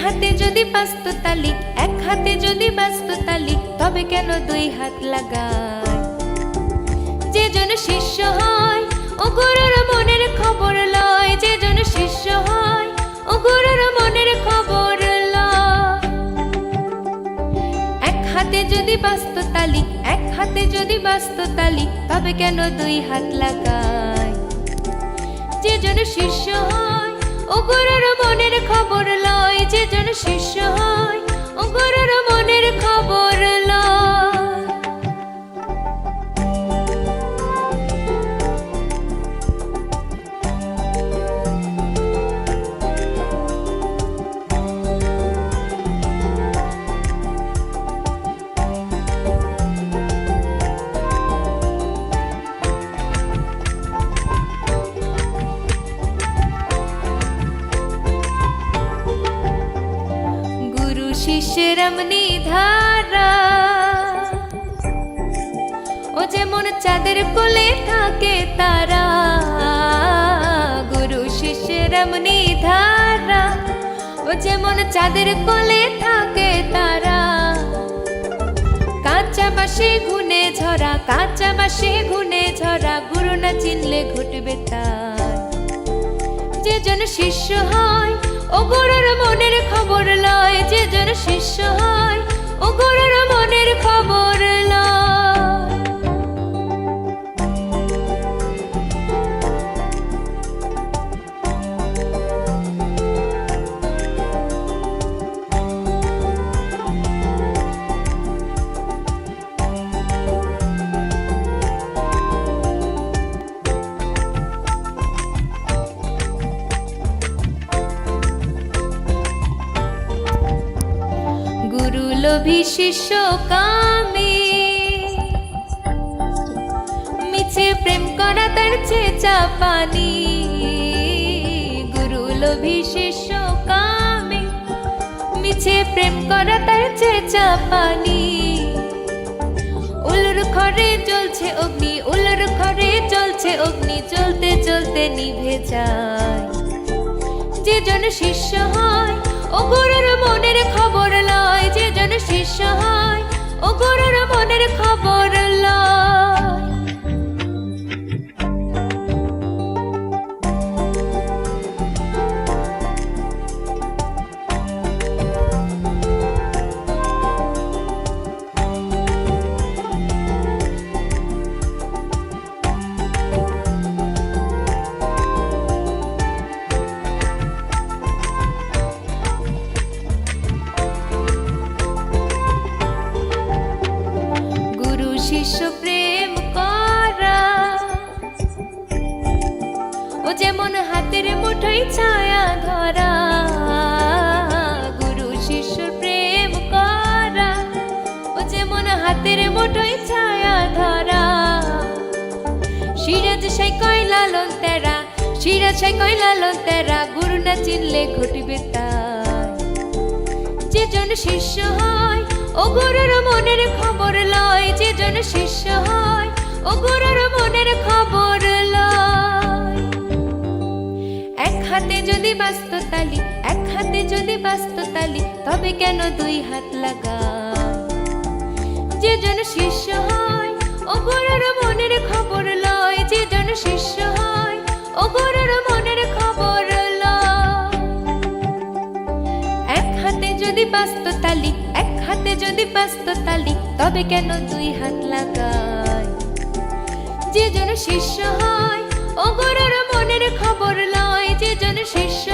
হাতে যদি বাজতো তালি, এক হাতে যদি বাজতো তালি, তবে কেন দুই হাত লাগায়? যে জন শিষ্য হয় ও গুরুর মনের খবর লয়, যে জন শিষ্য হয় ও গুরুর মনের খবর লয়। এক হাতে যদি বাজতো তালি, এক হাতে যদি বাজতো তালি, তবে কেন দুই হাত লাগায়? যে জন শিষ্য হয় ও গুরুর মনের খবর লয়, যে জন শিষ্য হয় ও গুরুর মনের খবর লয়। শিষ্যের এমনি ধারা, ও যেমন চাঁদের কোলে থাকে তারা। গুরু শিষ্যের এমনি ধারা, ও যেমন চাঁদের কোলে থাকে তারা। কাঁচা বাঁশে ঘুনে ঝরা, কাঁচা বাঁশে ঘুনে ঝরা, গুরু না চিনলে ঘটবে তার। যে জন শিষ্য হয় ও গুরুর মনের খবর লয়, যে জন শিষ্য হয় ও গুরুর মনের খবর লয়। লোভী শিষ্য কামে, মিছে প্রেম করা তার চেঁচা পানি। গুরু লোভী শিষ্য কামে, মিছে প্রেম করা তার চেঁচা পানি। উলুর ঘরে জ্বলছে অগ্নি, উলুর ঘরে জ্বলছে অগ্নি, জ্বলতে জ্বলতে নিভে যায়। যে জন শিষ্য হয় ও গুরুর মনের খবর লয়, যে জন শিষ্য হয় ও গুরুর মনের খবর লয়। শিষ্য প্রেম করা, ও যেমন হাতের মুঠোয় ছায়া ধরা। গুরু শিষ্য প্রেম করা, ও যেমন হাতের মুঠোয় ছায়া ধরা। সিরাজ সাই কয় লালন তেরা, সিরাজ সাই কয় লালন তেরা, গুরু না চিনলে ঘটবে তার। যে জন শিষ্য হয় ও গুরুর মনের খবর লয়, যে জন শিষ্য হয় ও গুরুর মনের খবর লয়। এক হাতে যদি বাজতো তালি, এক হাতে যদি বাজতো তালি, তবে কেন দুই হাত লাগায়? যে জন শিষ্য হয় ও গুরুর মনের খবর লয়, যে জন শিষ্য হয় ও গুরুর মনের খবর লয়। এক হাতে যদি বাজতো তালি, এক হাতে যদি বাজতো তালি, তবে কেন দুই হাত লাগায়? যে জন শিষ্য হয় ও গুরুর মনের খবর লয়, যে জন শিষ্য